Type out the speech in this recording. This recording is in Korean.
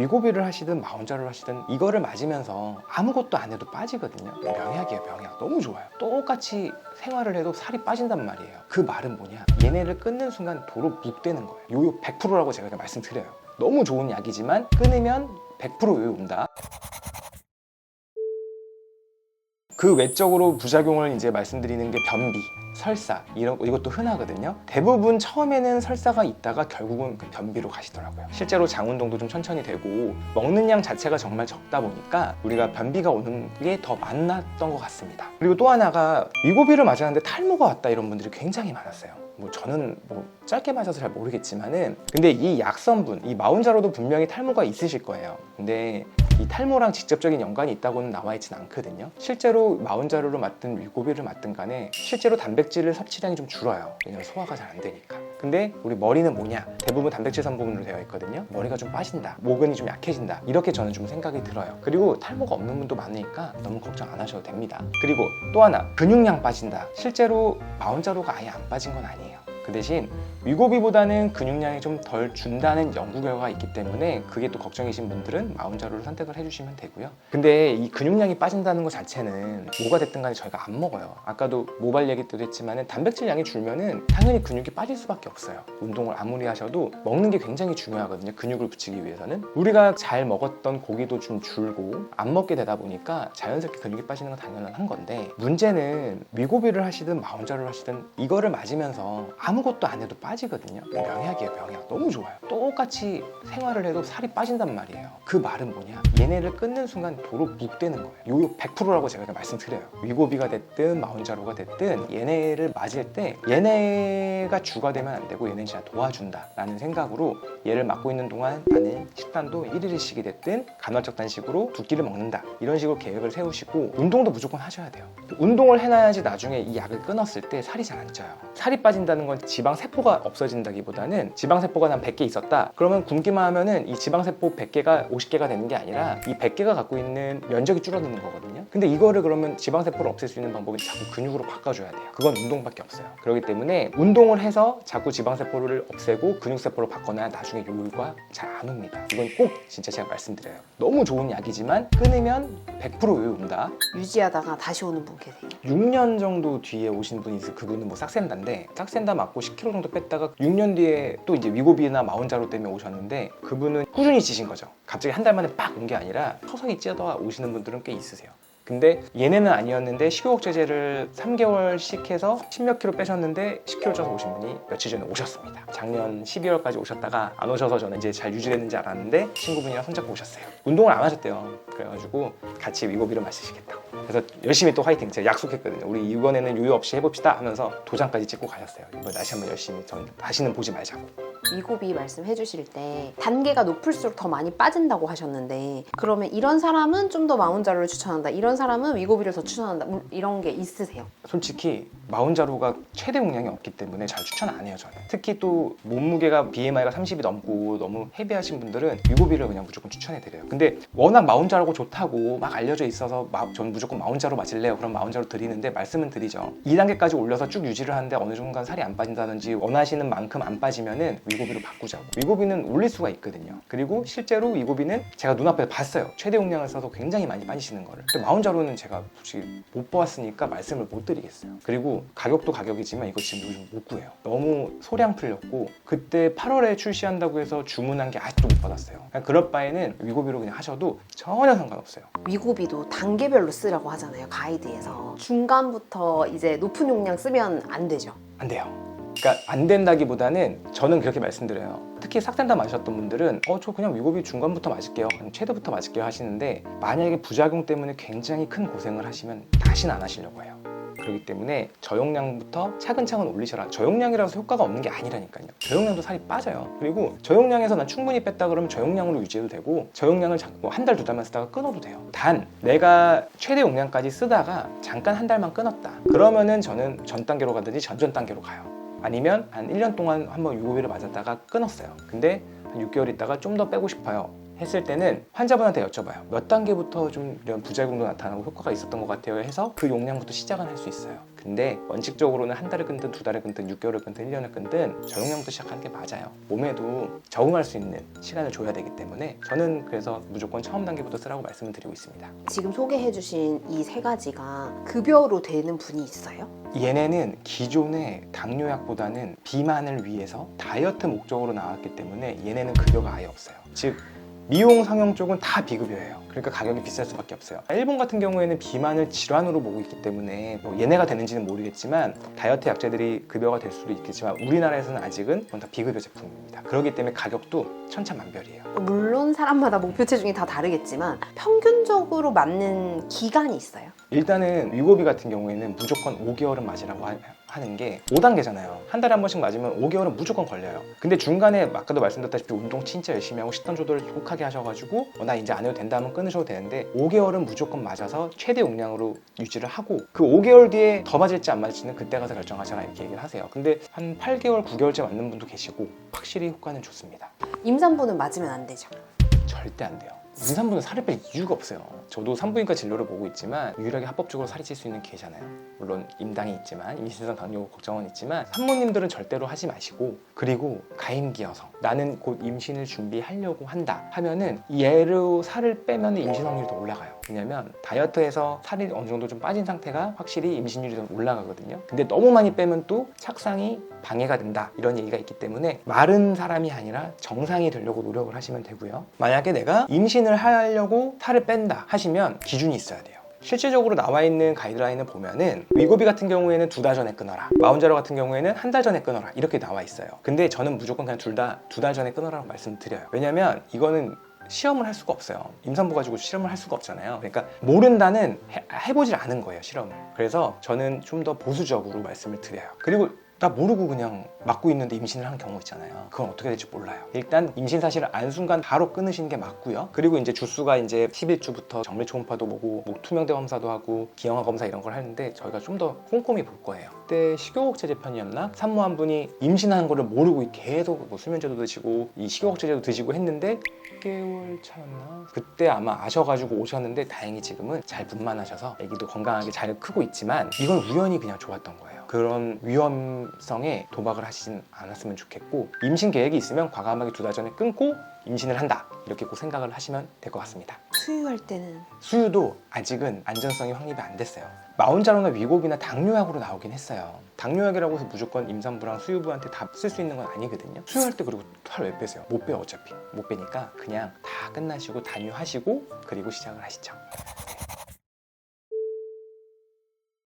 위고비를 하시든 마운자를 하시든 이거를 맞으면서 아무것도 안 해도 빠지거든요. 명약이에요, 명약. 너무 좋아요. 똑같이 생활을 해도 살이 빠진단 말이에요. 그 말은 뭐냐, 얘네를 끊는 순간 도로 묵되는 거예요. 요요 100%라고 제가 말씀드려요. 너무 좋은 약이지만 끊으면 100% 요요 온다. 그 외적으로 부작용을 이제 말씀드리는 게 변비, 설사, 이것도 흔하거든요. 대부분 처음에는 설사가 있다가 결국은 그 변비로 가시더라고요. 실제로 장 운동도 좀 천천히 되고 먹는 양 자체가 정말 적다 보니까 우리가 변비가 오는 게 더 많았던 것 같습니다. 그리고 또 하나가 위고비를 맞았는데 탈모가 왔다 이런 분들이 굉장히 많았어요. 저는 짧게 맞아서 잘 모르겠지만은, 근데 이 약성분, 이 마운자로도 분명히 탈모가 있으실 거예요. 근데 이 탈모랑 직접적인 연관이 있다고는 나와 있진 않거든요. 실제로 마운자로를 맞든 위고비를 맞든 간에 실제로 단백질 섭취량이 좀 줄어요. 왜냐면 소화가 잘 안 되니까. 근데 우리 머리는 뭐냐, 대부분 단백질 성분으로 되어 있거든요. 머리가 좀 빠진다, 모근이 좀 약해진다, 이렇게 저는 좀 생각이 들어요. 그리고 탈모가 없는 분도 많으니까 너무 걱정 안 하셔도 됩니다. 그리고 또 하나, 근육량 빠진다. 실제로 마운자로가 아예 안 빠진 건 아니에요. 그 대신 위고비보다는 근육량이 좀 덜 준다는 연구 결과가 있기 때문에 그게 또 걱정이신 분들은 마운자로를 선택을 해주시면 되고요. 근데 이 근육량이 빠진다는 것 자체는 뭐가 됐든 간에 저희가 안 먹어요. 아까도 모발 얘기도 했지만 단백질 양이 줄면은 당연히 근육이 빠질 수밖에 없어요. 운동을 아무리 하셔도 먹는 게 굉장히 중요하거든요. 근육을 붙이기 위해서는. 우리가 잘 먹었던 고기도 좀 줄고 안 먹게 되다 보니까 자연스럽게 근육이 빠지는 건 당연한 건데, 문제는 위고비를 하시든 마운자로를 하시든 이거를 맞으면서 아무것도 안 해도 빠지거든요. 명약이에요, 명약. 너무 좋아요. 똑같이 생활을 해도 살이 빠진단 말이에요. 그 말은 뭐냐, 얘네를 끊는 순간 도로 묵되는 거예요. 요요 100%라고 제가 말씀드려요. 위고비가 됐든 마운자로가 됐든 얘네를 맞을 때 얘네가 주가 되면 안 되고 얘네는 진짜 도와준다 라는 생각으로 얘를 맞고 있는 동안 나는 식단도 1일씩이 됐든 간헐적 단식으로 두 끼를 먹는다, 이런 식으로 계획을 세우시고 운동도 무조건 하셔야 돼요. 운동을 해놔야지 나중에 이 약을 끊었을 때 살이 잘 안 쪄요. 살이 빠진다는 건 지방세포가 없어진다기보다는 지방세포가 한 100개 있었다 그러면 굶기만 하면은 이 지방세포 100개가 50개가 되는 게 아니라 이 100개가 갖고 있는 면적이 줄어드는 거거든요. 근데 이거를 그러면 지방세포를 없앨 수 있는 방법이 자꾸 근육으로 바꿔줘야 돼요. 그건 운동밖에 없어요. 그렇기 때문에 운동을 해서 자꾸 지방세포를 없애고 근육세포로 바꿔놔야 나중에 요요가 잘 안 옵니다. 이건 꼭 진짜 제가 말씀드려요. 너무 좋은 약이지만 끊으면 100% 요요 온다. 유지하다가 다시 오는 분 계세요. 6년 정도 뒤에 오신 분이 있어요. 그분은 싹센다인데 싹센다 맞고 10kg 정도 뺐다가 6년 뒤에 또 이제 위고비나 마운자로 때문에 오셨는데, 그분은 꾸준히 찌신 거죠. 갑자기 한 달 만에 빡 온 게 아니라 서서히 찌다 오시는 분들은 꽤 있으세요. 근데 얘네는 아니었는데 식욕 제재를 3개월씩 해서 10몇 킬로 빼셨는데 10kg 쪄서 오신 분이 며칠 전에 오셨습니다. 작년 12월까지 오셨다가 안 오셔서 저는 이제 잘 유지됐는지 알았는데 친구분이랑 손잡고 오셨어요. 운동을 안 하셨대요. 그래가지고 같이 위고비를 마시시겠다고. 그래서 열심히 또 화이팅, 제가 약속했거든요. 우리 이번에는 요요 없이 해봅시다 하면서 도장까지 찍고 가셨어요. 이번에 다시 한번 열심히, 전 다시는 보지 말자고. 위고비 말씀해 주실 때 단계가 높을수록 더 많이 빠진다고 하셨는데, 그러면 이런 사람은 좀 더 마운자로를 추천한다, 이런 사람은 위고비를 더 추천한다, 이런 게 있으세요? 솔직히 마운자로가 최대 용량이 없기 때문에 잘 추천 안 해요, 저는. 특히 또 몸무게가 BMI가 30이 넘고 너무 헤비하신 분들은 위고비를 그냥 무조건 추천해드려요. 근데 워낙 마운자로가 좋다고 막 알려져 있어서 저는 무조건 마운자로 맞을래요, 그럼 마운자로 드리는데, 말씀은 드리죠. 2단계까지 올려서 쭉 유지를 하는데 어느 순간 살이 안 빠진다든지 원하시는 만큼 안 빠지면은 위고비로 바꾸자고. 위고비는 올릴 수가 있거든요. 그리고 실제로 위고비는 제가 눈앞에서 봤어요. 최대 용량을 써서 굉장히 많이 빠지시는 거를. 근데 마운자로는 제가 솔직히 못 보았으니까 말씀을 못 드리겠어요. 그리고 가격도 가격이지만 이거 지금 요즘 못 구해요. 너무 소량 풀렸고, 그때 8월에 출시한다고 해서 주문한 게 아직도 못 받았어요. 그냥 그럴 바에는 위고비로 그냥 하셔도 전혀 상관없어요. 위고비도 단계별로 쓰라고 하잖아요, 가이드에서. 중간부터 이제 높은 용량 쓰면 안 되죠? 안 돼요. 그러니까 안 된다기보다는 저는 그렇게 말씀드려요. 특히 싹센다 맞으셨던 분들은 저 그냥 위고비 중간부터 맞을게요, 아니면 최대부터 맞을게요 하시는데, 만약에 부작용 때문에 굉장히 큰 고생을 하시면 다시는 안 하시려고 해요. 그렇기 때문에 저용량부터 차근차근 올리셔라. 저용량이라서 효과가 없는 게 아니라니까요. 저용량도 살이 빠져요. 그리고 저용량에서 난 충분히 뺐다 그러면 저용량으로 유지해도 되고, 저용량을 한 달, 두 달만 쓰다가 끊어도 돼요. 단 내가 최대 용량까지 쓰다가 잠깐 한 달만 끊었다 그러면은 저는 전 단계로 가든지 전전 단계로 가요. 아니면 한 1년 동안 한번 위고비를 맞았다가 끊었어요. 근데 한 6개월 있다가 좀 더 빼고 싶어요 했을 때는 환자분한테 여쭤봐요. 몇 단계부터 좀 이런 부작용도 나타나고 효과가 있었던 것 같아요 해서 그 용량부터 시작은 할 수 있어요. 근데 원칙적으로는 한 달을 끊든 두 달을 끊든 6개월을 끊든 1년을 끊든 저용량부터 시작하는 게 맞아요. 몸에도 적응할 수 있는 시간을 줘야 되기 때문에 저는 그래서 무조건 처음 단계부터 쓰라고 말씀을 드리고 있습니다. 지금 소개해주신 이 세 가지가 급여로 되는 분이 있어요? 얘네는 기존의 당뇨약보다는 비만을 위해서 다이어트 목적으로 나왔기 때문에 얘네는 급여가 아예 없어요. 즉 미용 성형 쪽은 다 비급여예요. 그러니까 가격이 비쌀 수밖에 없어요. 일본 같은 경우에는 비만을 질환으로 보고 있기 때문에 뭐 얘네가 되는지는 모르겠지만 다이어트 약제들이 급여가 될 수도 있겠지만 우리나라에서는 아직은 그건 다 비급여 제품입니다. 그렇기 때문에 가격도 천차만별이에요. 물론 사람마다 목표 체중이 다 다르겠지만 평균적으로 맞는 기간이 있어요? 일단은 위고비 같은 경우에는 무조건 5개월은 맞으라고 하는 게 5단계잖아요. 한 달에 한 번씩 맞으면 5개월은 무조건 걸려요. 근데 중간에 아까도 말씀드렸다시피 운동 진짜 열심히 하고 식단 조절을 혹하게 하셔가지고 나 이제 안 해도 된다 하면 끊으셔도 되는데 5개월은 무조건 맞아서 최대 용량으로 유지를 하고 그 5개월 뒤에 더 맞을지 안 맞을지는 그때 가서 결정하셔라 이렇게 얘기를 하세요. 근데 한 8개월, 9개월째 맞는 분도 계시고 확실히 효과는 좋습니다. 임산부는 맞으면 안 되죠? 절대 안 돼요. 임산부는 살을 뺄 이유가 없어요. 저도 산부인과 진료를 보고 있지만 유일하게 합법적으로 살이 찔 수 있는 기회잖아요. 물론 임당이 있지만 임신성 당뇨 걱정은 있지만 산모님들은 절대로 하지 마시고 그리고 가임기 여성 나는 곧 임신을 준비하려고 한다 하면은 얘로 살을 빼면 임신 확률이 더 올라가요. 왜냐면 다이어트에서 살이 어느 정도 좀 빠진 상태가 확실히 임신율이 더 올라가거든요. 근데 너무 많이 빼면 또 착상이 방해가 된다 이런 얘기가 있기 때문에 마른 사람이 아니라 정상이 되려고 노력을 하시면 되고요. 만약에 내가 임신을 하려고 살을 뺀다 하시면 기준이 있어야 돼요. 실질적으로 나와 있는 가이드라인을 보면은 위고비 같은 경우에는 2달 전에 끊어라, 마운자로 같은 경우에는 한 달 전에 끊어라 이렇게 나와 있어요. 근데 저는 무조건 그냥 둘 다 2달 전에 끊어라고 말씀드려요. 왜냐면 이거는 시험을 할 수가 없어요. 임산부 가지고 실험을 할 수가 없잖아요. 그러니까 모른다는 해보질 않은 거예요, 실험을. 그래서 저는 좀 더 보수적으로 말씀을 드려요. 그리고 나 모르고 그냥 맞고 있는데 임신을 하는 경우 있잖아요. 그건 어떻게 될지 몰라요. 일단 임신 사실을 안 순간 바로 끊으시는 게 맞고요. 그리고 이제 주수가 이제 11주부터 정밀 초음파도 보고 목 투명대 검사도 하고 기형아 검사 이런 걸 하는데 저희가 좀 더 꼼꼼히 볼 거예요. 그때 식욕억제제 편이었나? 산모 한 분이 임신하는 거를 모르고 계속 뭐 수면제도 드시고 이 식욕억제제도 드시고 했는데 6개월 차였나? 그때 아마 아셔가지고 오셨는데 다행히 지금은 잘 분만하셔서 아기도 건강하게 잘 크고 있지만 이건 우연히 그냥 좋았던 거예요. 그런 위험성에 도박을 하시진 않았으면 좋겠고 임신 계획이 있으면 과감하게 2달 전에 끊고 임신을 한다 이렇게 꼭 생각을 하시면 될 것 같습니다. 수유할 때는? 수유도 아직은 안전성이 확립이 안 됐어요. 마운자로나 위고비나 당뇨약으로 나오긴 했어요. 당뇨약이라고 해서 무조건 임산부랑 수유부한테 다 쓸 수 있는 건 아니거든요. 수유할 때 그리고 살 왜 빼세요? 못 빼요. 어차피 못 빼니까 그냥 다 끝나시고 단유하시고 그리고 시작을 하시죠.